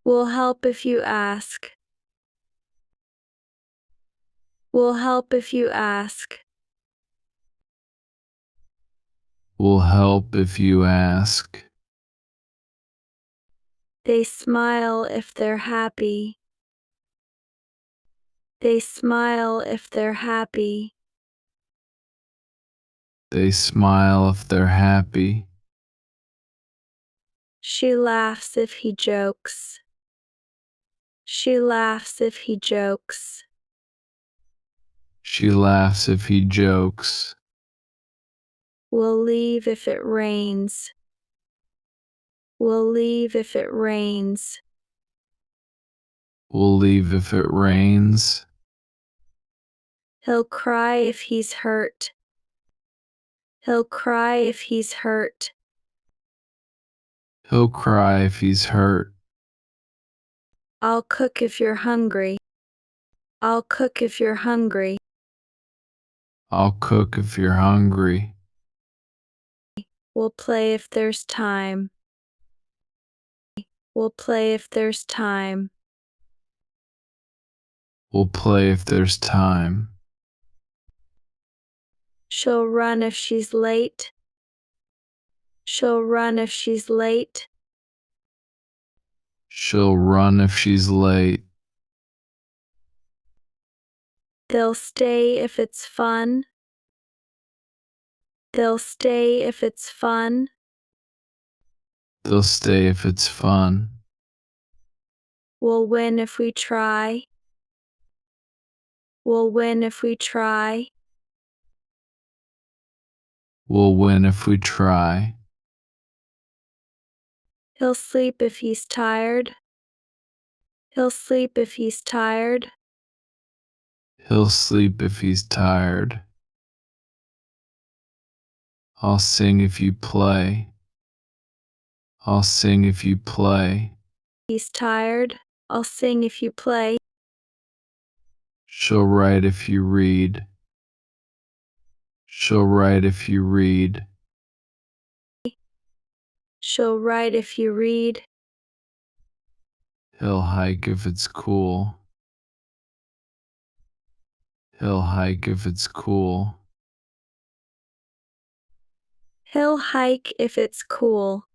Will help if you ask. Will help if you ask. Will help if you ask. They smile if they're happy. They smile if they're happy. They smile if they're happy. She laughs if he jokes. She laughs if he jokes. She laughs if he jokes. We'll leave if it rains. We'll leave if it rains. We'll leave if it rains. He'll cry if he's hurt. He'll cry if he's hurt. He'll cry if he's hurt. I'll cook if you're hungry. I'll cook if you're hungry. I'll cook if you're hungry. We'll play if there's time. We'll play if there's time. We'll play if there's time. She'll run if she's late. She'll run if she's late. She'll run if she's late. They'll stay if it's fun. They'll stay if it's fun. They'll stay if it's fun. We'll win if we try. We'll win if we try. We'll win if we try. He'll sleep if he's tired. He'll sleep if he's tired. He'll sleep if he's tired. I'll sing if you play. I'll sing if you play. He's tired. I'll sing if you play. She'll write if you read. She'll write if you read. She'll write if you read. He'll hike if it's cool. He'll hike if it's cool. He'll hike if it's cool.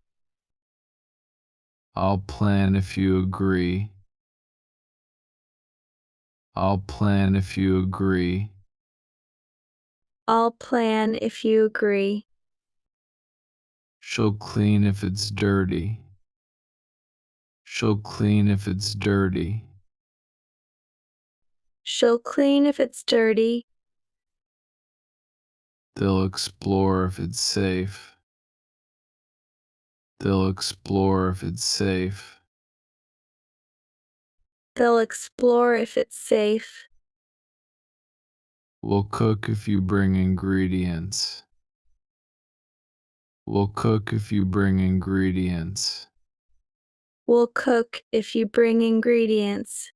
I'll plan if you agree. I'll plan if you agree. I'll plan if you agree. She'll clean if it's dirty. She'll clean if it's dirty. She'll clean if it's dirty. They'll explore if it's safe. They'll explore if it's safe. They'll explore if it's safe. We'll cook if you bring ingredients. We'll cook if you bring ingredients. We'll cook if you bring ingredients.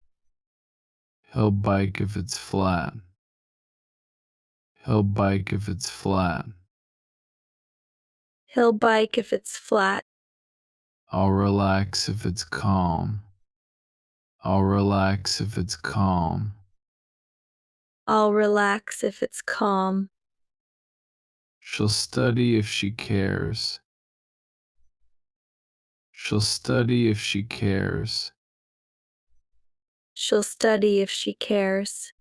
He'll bike if it's flat. He'll bike if it's flat. He'll bike if it's flat. I'll relax if it's calm. I'll relax if it's calm. I'll relax if it's calm. She'll study if she cares. She'll study if she cares. She'll study if she cares.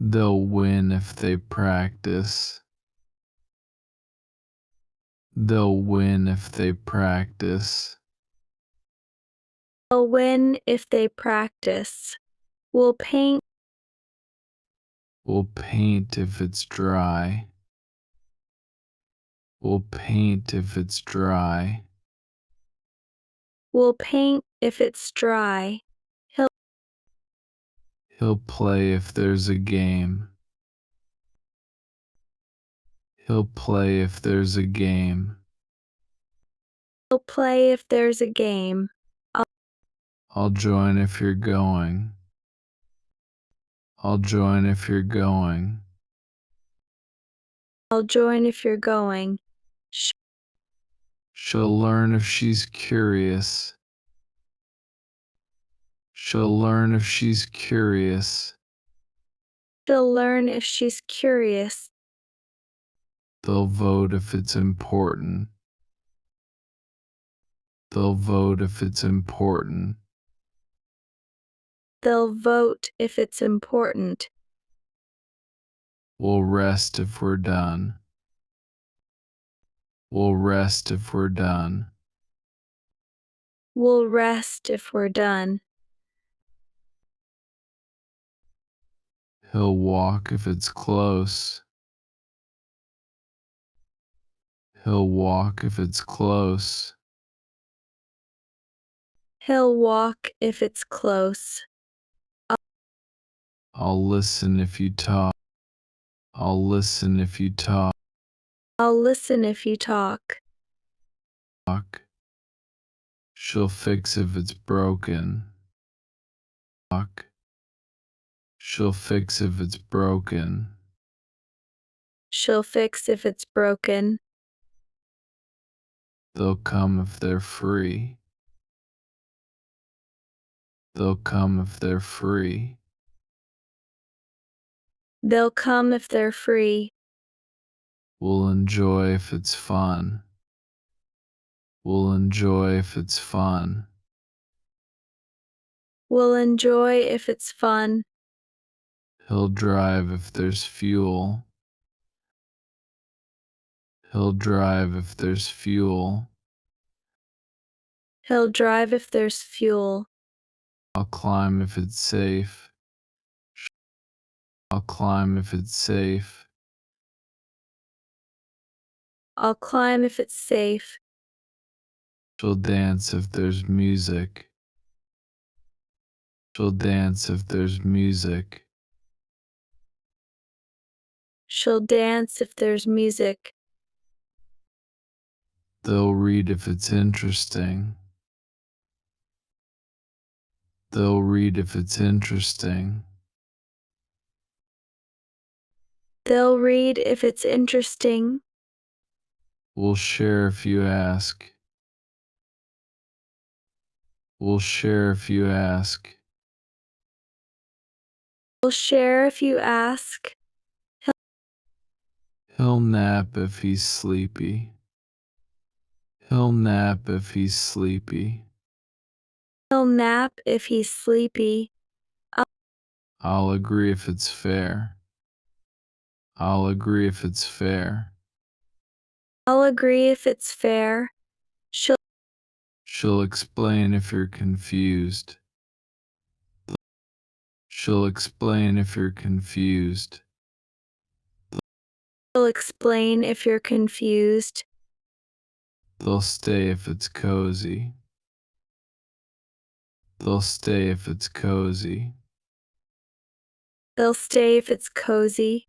They'll win if they practice. They'll win if they practice. They'll win if they practice. We'll paint. We'll paint if it's dry. We'll paint if it's dry. We'll paint if it's dry. He'll play if there's a game. He'll play if there's a game. He'll play if there's a game. I'll join if you're going. I'll join if you're going. I'll join if you're going. She'll learn if she's curious. She'll learn if she's curious. She'll learn if she's curious. They'll vote if it's important. They'll vote if it's important. They'll vote if it's important. We'll rest if we're done. We'll rest if we're done. We'll rest if we're done. He'll walk if it's close. He'll walk if it's close. He'll walk if it's close. I'll listen if you talk. I'll listen if you talk. I'll listen if you talk. She'll fix if it's broken. She'll fix if it's broken. She'll fix if it's broken. They'll come if they're free. They'll come if they're free. They'll come if they're free. We'll enjoy if it's fun. We'll enjoy if it's fun. We'll enjoy if it's fun. He'll drive if there's fuel. He'll drive if there's fuel. He'll drive if there's fuel. I'll climb if it's safe. I'll climb if it's safe. I'll climb if it's safe. She'll dance if there's music. She'll dance if there's music. She'll dance if there's music. They'll read if it's interesting. They'll read if it's interesting. They'll read if it's interesting. We'll share if you ask. We'll share if you ask. We'll share if you ask. He'll nap if he's sleepy. He'll nap if he's sleepy. He'll nap if he's sleepy. I'll agree if it's fair. I'll agree if it's fair. I'll agree if it's fair. She'll explain if you're confused. She'll explain if you're confused. She'll explain if you're confused. They'll stay if it's cozy. They'll stay if it's cozy. They'll stay if it's cozy.